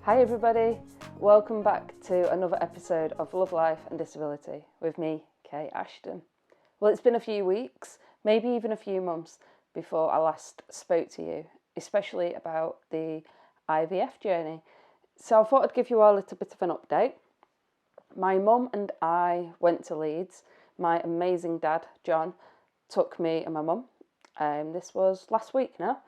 Hi everybody, welcome back to another episode of Love, Life and Disability with me, Kay Ashton. Well, it's been a few weeks, maybe even a few months before I last spoke to you, especially about the IVF journey. So I thought I'd give you all a little bit of an update. My mum and I went to Leeds. My amazing dad, John, took me and my mum. This was last week now.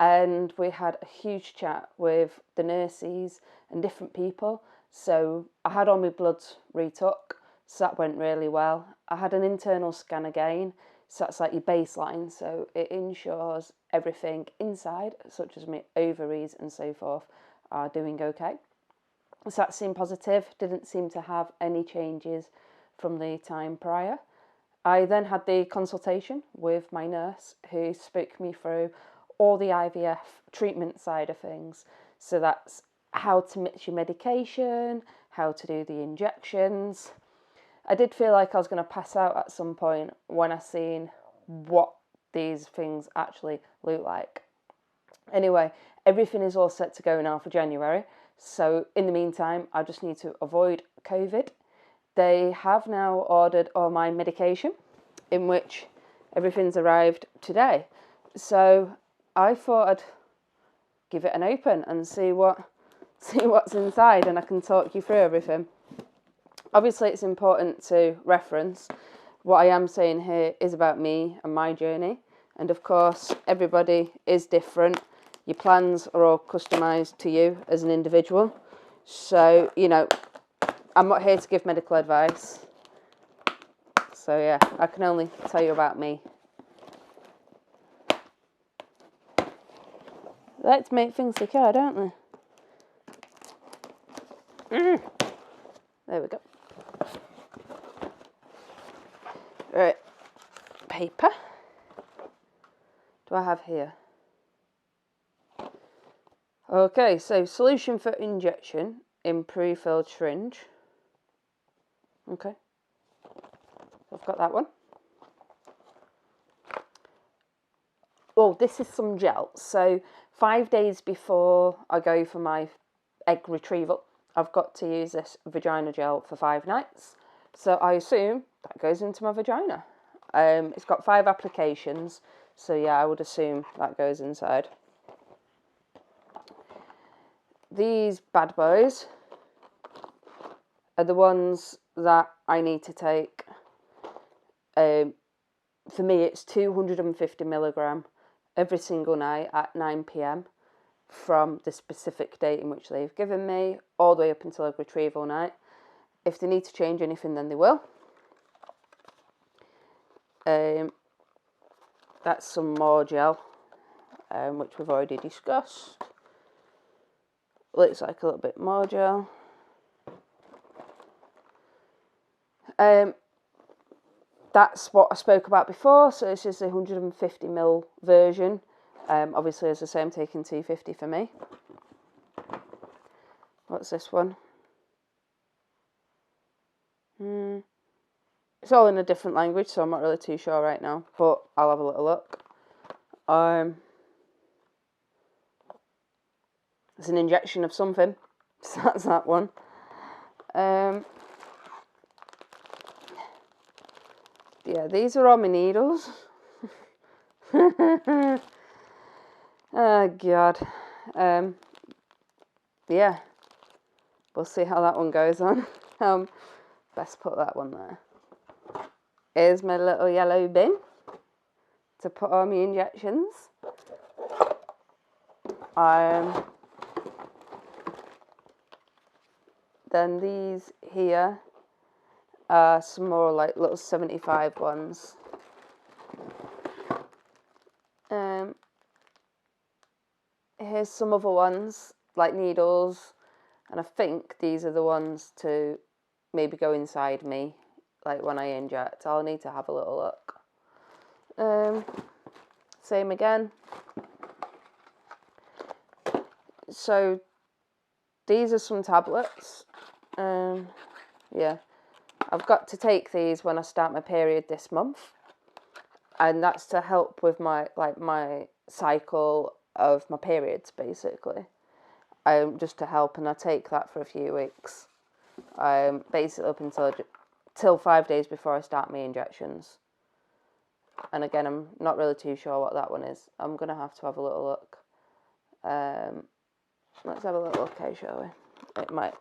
And we had a huge chat with the nurses and different people. So I had all my bloods retook, so that went really well. I had an internal scan again, so that's like your baseline. So it ensures everything inside, such as my ovaries and so forth, are doing okay. So that seemed positive, didn't seem to have any changes from the time prior. I then had the consultation with my nurse who spoke me through all the IVF treatment side of things. So that's how to mix your medication, how to do the injections. I did feel like I was going to pass out at some point when I seen what these things actually look like. Anyway, everything is all set to go now for January. So in the meantime, I just need to avoid COVID. They have now ordered all my medication, in which everything's arrived today. So I thought I'd give it an open and see what's inside, and I can talk you through everything. Obviously, it's important to reference what I am saying here is about me and my journey, and of course, everybody is different. Your plans are all customised to you as an individual. So, I'm not here to give medical advice. So yeah, I can only tell you about me. They like to make things secure, don't they? There we go. Right, paper. Do I have here? Okay, so solution for injection in pre-filled syringe. Okay, I've got that one. Oh, this is some gel. So 5 days before I go for my egg retrieval, I've got to use this vagina gel for 5 nights. So I assume that goes into my vagina. It's got 5 applications. So yeah, I would assume that goes inside. These bad boys are the ones that I need to take. For me, it's 250 milligram every single night at 9 p.m. from the specific date in which they've given me, all the way up until egg retrieval night. If they need to change anything, then they will. That's some more gel, which we've already discussed. Looks like a little bit more gel. That's what I spoke about before, so this is the 150ml version. Obviously, as I say, I'm taking 250 for me. What's this one? It's all in a different language, so I'm not really too sure right now, but I'll have a little look. It's an injection of something, so that's that one. Yeah, these are all my needles. Oh, God. Yeah, we'll see how that one goes on. Best put that one there. Here's my little yellow bin to put all my injections. Then these here are some more like little 75 ones. Here's some other ones, like needles, and I think these are the ones to maybe go inside me, like when I inject. I'll need to have a little look. Same again. So these are some tablets. Yeah, I've got to take these when I start my period this month, and that's to help with my cycle of my periods, basically. just to help, and I take that for a few weeks, basically up till 5 days before I start my injections. And again, I'm not really too sure what that one is. I'm going to have a little look. Let's have a little look, okay, shall we? It might...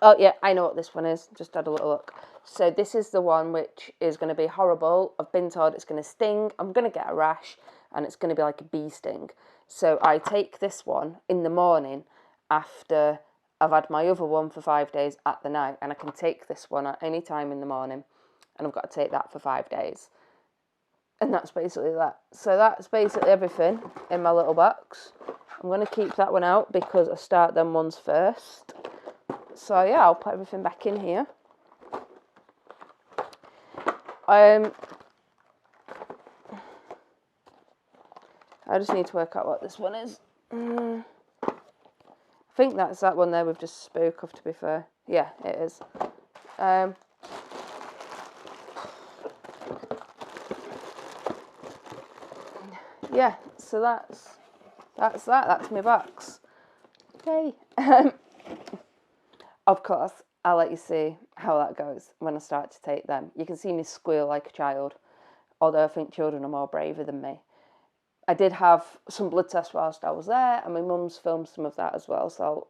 Oh, yeah, I know what this one is. Just had a little look. So this is the one which is going to be horrible. I've been told it's going to sting. I'm going to get a rash, and it's going to be like a bee sting. So I take this one in the morning after I've had my other one for 5 days at the night, and I can take this one at any time in the morning, and I've got to take that for 5 days. And that's basically that. So that's basically everything in my little box. I'm going to keep that one out because I start them ones first. So yeah, I'll put everything back in here. I just need to work out what this one is. I think that's that one there we've just spoke of, to be fair. Yeah, it is. Yeah, so that's that. That's my box. Okay. Of course, I'll let you see how that goes when I start to take them. You can see me squeal like a child, although I think children are more braver than me. I did have some blood tests whilst I was there, and my mum's filmed some of that as well, so...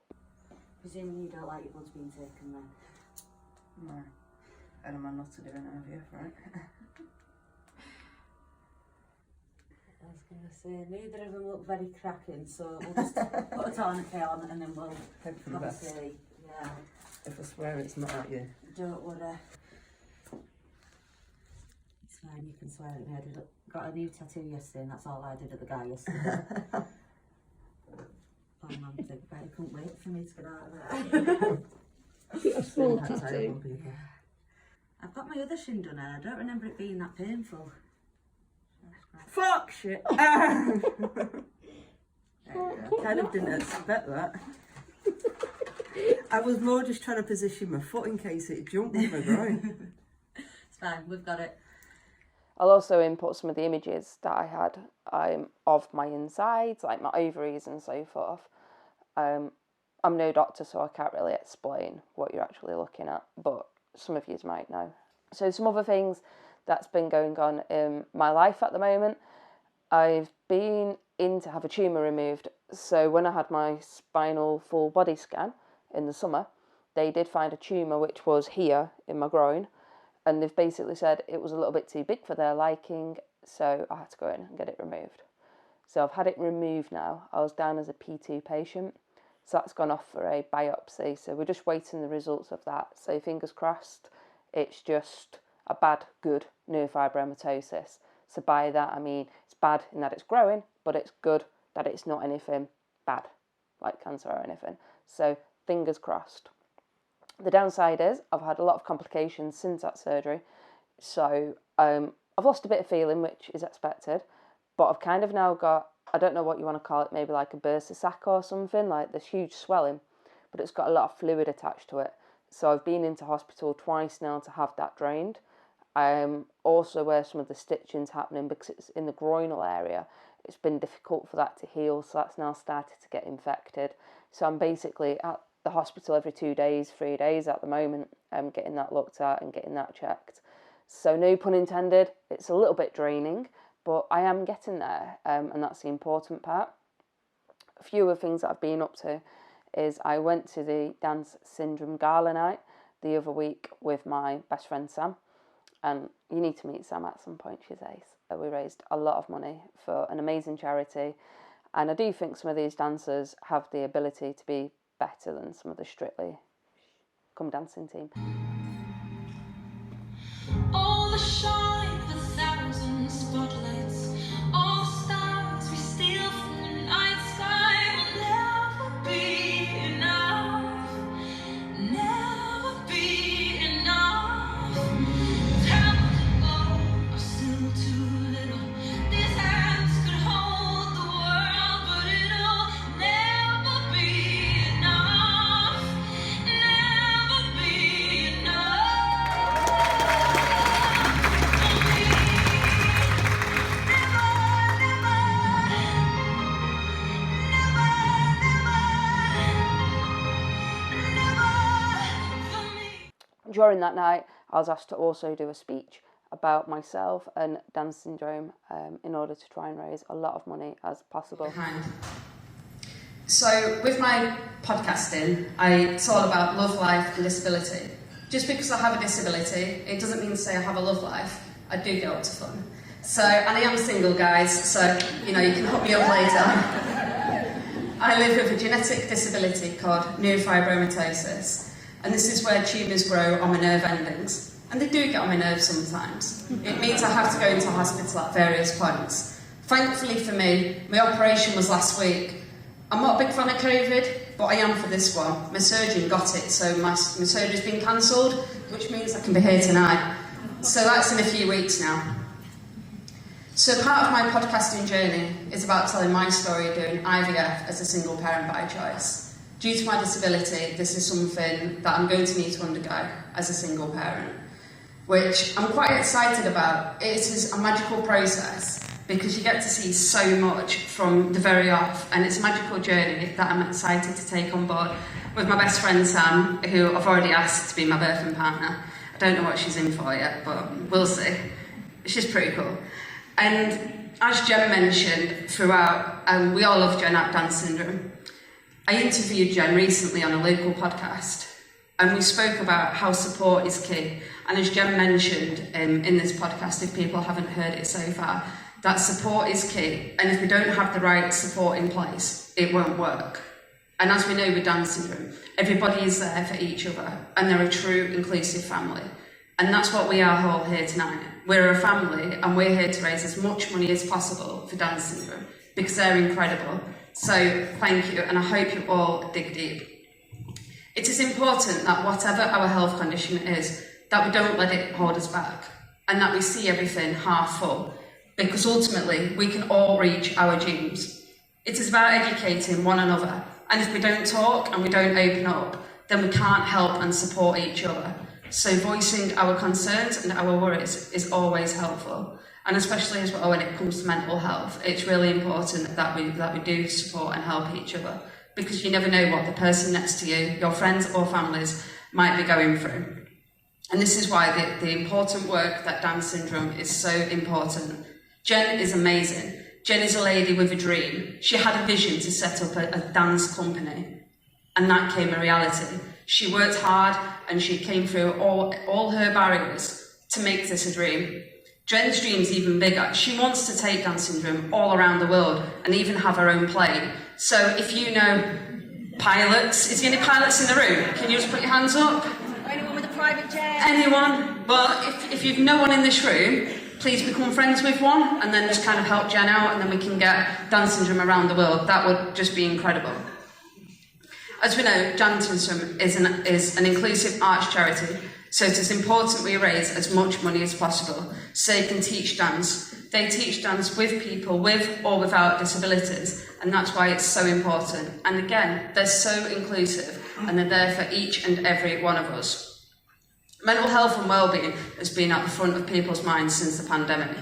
Presumably you don't like your blood's being taken then? No. And I'm not to do an IVF, right? I was going to say, neither of them look very cracking, so we'll just put a tourniquet on and then we'll hope for the best. Yeah. If I swear it's not at you. Don't worry. It's fine, you can swear at me. I got a new tattoo yesterday and that's all I did at the guy yesterday. Oh man, I couldn't wait for me to get out of there. A small tattoo. Yeah. I've got my other shin done and I don't remember it being that painful. Fuck shit! Kind of didn't expect that. I was more just trying to position my foot in case it jumped with my groin. It's fine, we've got it. I'll also input some of the images that I had of my insides, like my ovaries and so forth. I'm no doctor, so I can't really explain what you're actually looking at, but some of you might know. So some other things that's been going on in my life at the moment. I've been in to have a tumour removed. So when I had my spinal full body scan in the summer, they did find a tumour which was here in my groin, and they've basically said it was a little bit too big for their liking, so I had to go in and get it removed. So I've had it removed now. I was down as a P2 patient, so that's gone off for a biopsy, so we're just waiting the results of that. So fingers crossed, it's just a bad, good neurofibromatosis. So by that I mean it's bad in that it's growing, but it's good that it's not anything bad, like cancer or anything. So fingers crossed. The downside is I've had a lot of complications since that surgery. So I've lost a bit of feeling, which is expected, but I've kind of now got, I don't know what you want to call it, maybe like a bursa sac or something, like this huge swelling, but it's got a lot of fluid attached to it. So I've been into hospital twice now to have that drained. Also where some of the stitching's happening, because it's in the groinal area, it's been difficult for that to heal, so that's now started to get infected. So I'm basically at the hospital every 2 days, 3 days at the moment, getting that looked at and getting that checked. So no pun intended, it's a little bit draining, but I am getting there, and that's the important part. A few other things that I've been up to is I went to the DanceSyndrome gala night the other week with my best friend Sam, and you need to meet Sam at some point, she's ace. We raised a lot of money for an amazing charity, and I do think some of these dancers have the ability to be better than some of the Strictly Come Dancing team. All the shine of 1,000 spotlights, all the stars we steal from the night sky will never be enough, never be enough. Towers of gold are still too little. These hands could hold the world, but it'll never be enough, never be enough. during that night, I was asked to also do a speech about myself and Down syndrome in order to try and raise a lot of money as possible. So with my podcasting, it's all about love, life and disability. Just because I have a disability, it doesn't mean to say I have a love life. I do go up to fun. So, and I am single, guys, so, you know, you can hook me up later. I live with a genetic disability called Neurofibromatosis, and this is where tumours grow on my nerve endings. And they do get on my nerves sometimes. It means I have to go into hospital at various points. Thankfully for me, my operation was last week. I'm not a big fan of COVID, but I am for this one. My surgeon got it, so my surgery's been cancelled, which means I can be here tonight. So that's in a few weeks now. So part of my podcasting journey is about telling my story doing IVF as a single parent by choice. Due to my disability, this is something that I'm going to need to undergo as a single parent, which I'm quite excited about. It is a magical process because you get to see so much from the very off, and it's a magical journey that I'm excited to take on board with my best friend Sam, who I've already asked to be my birthing partner. I don't know what she's in for yet, but we'll see. She's pretty cool. And as Jen mentioned throughout, we all love Jen at Down syndrome. I interviewed Jen recently on a local podcast, and we spoke about how support is key. And as Jen mentioned in this podcast, if people haven't heard it so far, that support is key. And if we don't have the right support in place, it won't work. And as we know with Down syndrome, everybody is there for each other, and they're a true inclusive family. And that's what we are all here tonight. We're a family, and we're here to raise as much money as possible for Down syndrome because they're incredible. So thank you, and I hope you all dig deep. It is important that whatever our health condition is, that we don't let it hold us back, and that we see everything half full, because ultimately we can all reach our dreams. It is about educating one another, and if we don't talk and we don't open up, then we can't help and support each other. So voicing our concerns and our worries is always helpful, and especially as well when it comes to mental health, it's really important that we do support and help each other, because you never know what the person next to you, your friends or families, might be going through. And this is why the important work that Down syndrome is so important. Jen is amazing. Jen is a lady with a dream. She had a vision to set up a dance company, and that came a reality. She worked hard and she came through all her barriers to make this a dream. Jen's dream's even bigger. She wants to take Down syndrome all around the world and even have her own plane. So if you know pilots, is there any pilots in the room? Can you just put your hands up? Or anyone with a private jet? Anyone? Well, if you've no one in this room, please become friends with one and then just kind of help Jen out, and then we can get Down syndrome around the world. That would just be incredible. As we know, Down syndrome is an inclusive arts charity, so it is important we raise as much money as possible so they can teach dance. They teach dance with people with or without disabilities, and that's why it's so important. And again, they're so inclusive, and they're there for each and every one of us. Mental health and wellbeing has been at the front of people's minds since the pandemic.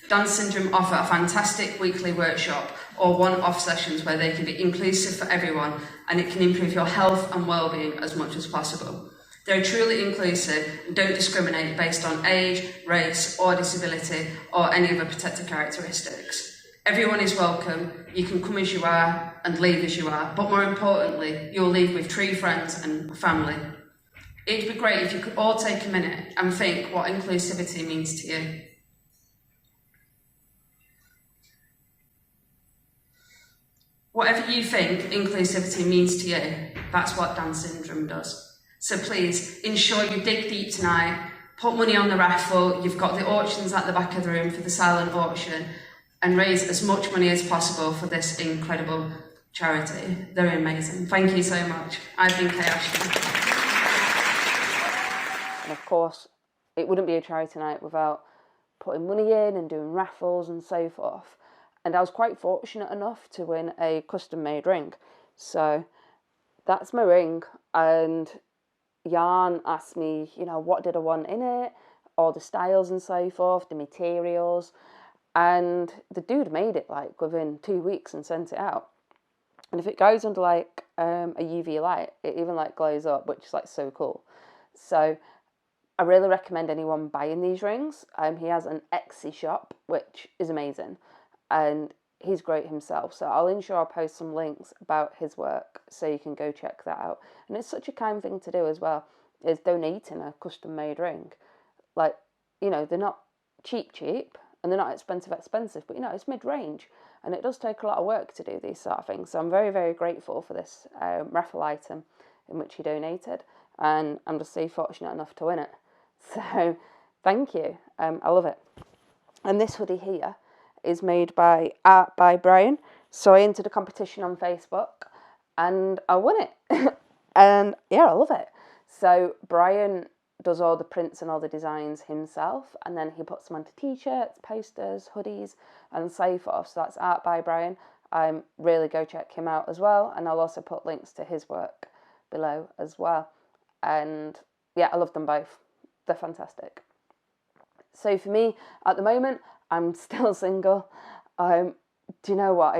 Down syndrome offer a fantastic weekly workshop or one-off sessions where they can be inclusive for everyone, and it can improve your health and wellbeing as much as possible. They're truly inclusive and don't discriminate based on age, race or disability or any other protected characteristics. Everyone is welcome. You can come as you are and leave as you are, but more importantly, you'll leave with true friends and family. It'd be great if you could all take a minute and think what inclusivity means to you. Whatever you think inclusivity means to you, that's what Down syndrome does. So please, ensure you dig deep tonight, put money on the raffle, you've got the auctions at the back of the room for the silent auction, and raise as much money as possible for this incredible charity. They're amazing. Thank you so much. I've been Kay Ashton. And of course, it wouldn't be a charity night without putting money in and doing raffles and so forth. And I was quite fortunate enough to win a custom-made ring. So that's my ring. And Jan asked me, you know, what did I want in it, all the styles and so forth, the materials. And the dude made it like within 2 weeks and sent it out. And if it goes under like a UV light, it even like glows up, which is like so cool. So I really recommend anyone buying these rings. He has an Etsy shop, which is amazing, and he's great himself. So I'll post some links about his work so you can go check that out. And it's such a kind thing to do as well, is donating a custom made ring. Like, you know, they're not cheap, and they're not expensive, but you know, it's mid-range, and it does take a lot of work to do these sort of things. So I'm very, very grateful for this raffle item in which he donated, and I'm just so fortunate enough to win it. So thank you. I love it. And this hoodie here is made by Art by Brian. So I entered a competition on Facebook and I won it. And yeah, I love it. So Brian does all the prints and all the designs himself, and then he puts them onto t-shirts, posters, hoodies and so forth. So that's Art by Brian. Really go check him out as well, and I'll also put links to his work below as well. And yeah, I love them both. They're fantastic. So for me, at the moment, I'm still single. Do you know what?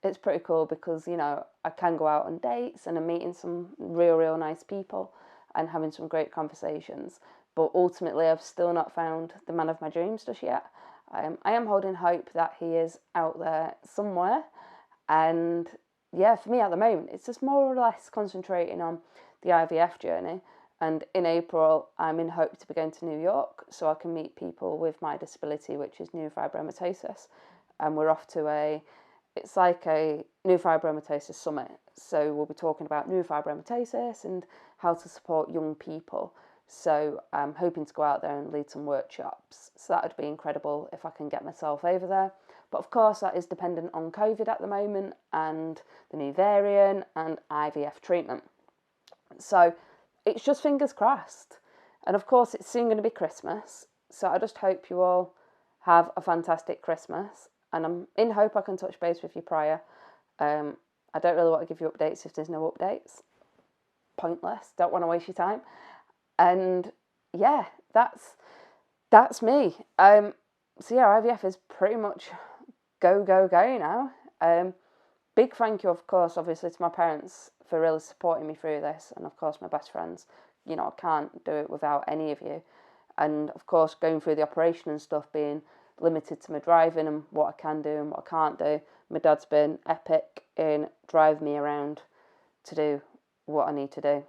It's pretty cool because, you know, I can go out on dates and I'm meeting some real nice people and having some great conversations. But ultimately, I've still not found the man of my dreams just yet. I am holding hope that he is out there somewhere. And yeah, for me at the moment, it's just more or less concentrating on the IVF journey. And in April, I'm in hope to be going to New York so I can meet people with my disability, which is neurofibromatosis. And we're off to it's like a neurofibromatosis summit. So we'll be talking about neurofibromatosis and how to support young people. So I'm hoping to go out there and lead some workshops. So that would be incredible if I can get myself over there. But of course, that is dependent on COVID at the moment and the new variant and IVF treatment. So it's just fingers crossed. And of course, it's soon going to be Christmas. So I just hope you all have a fantastic Christmas. And I'm in hope I can touch base with you prior. I don't really want to give you updates if there's no updates. Pointless. Don't want to waste your time. And yeah, that's me. So yeah, IVF is pretty much go now. Big thank you, of course, obviously to my parents for really supporting me through this, and of course my best friends. You know, I can't do it without any of you. And of course, going through the operation and stuff, being limited to my driving and what I can do and what I can't do. My dad's been epic in driving me around to do what I need to do.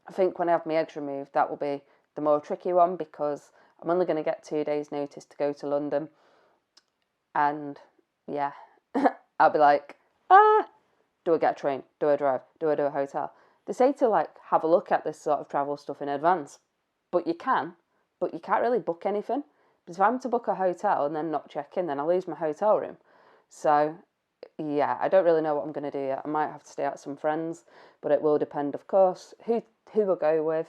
I think when I have my eggs removed, that will be the more tricky one because I'm only going to get 2 days notice to go to London. And yeah, I'll be like, do I get a train? Do I drive? Do I do a hotel? They say to like have a look at this sort of travel stuff in advance, but you can't really book anything. Because if I'm to book a hotel and then not check in, then I lose my hotel room. So yeah, I don't really know what I'm going to do yet. I might have to stay at some friends, but it will depend, of course, who I go with,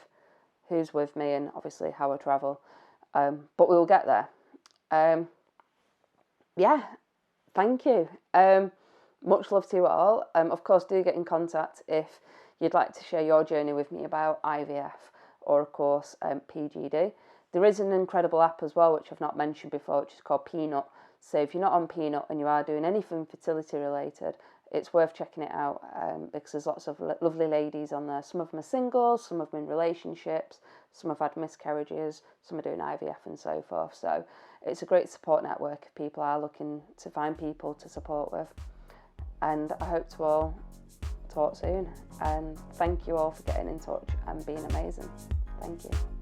who's with me, and obviously how I travel. But we will get there. Yeah, thank you. Much love to you all. Of course, do get in contact if you'd like to share your journey with me about IVF or, of course, PGD. There is an incredible app as well, which I've not mentioned before, which is called Peanut. So if you're not on Peanut and you are doing anything fertility related, it's worth checking it out because there's lots of lovely ladies on there. Some of them are single, some of them in relationships, some have had miscarriages, some are doing IVF and so forth. So it's a great support network if people are looking to find people to support with. And I hope to all talk soon. And thank you all for getting in touch and being amazing. Thank you.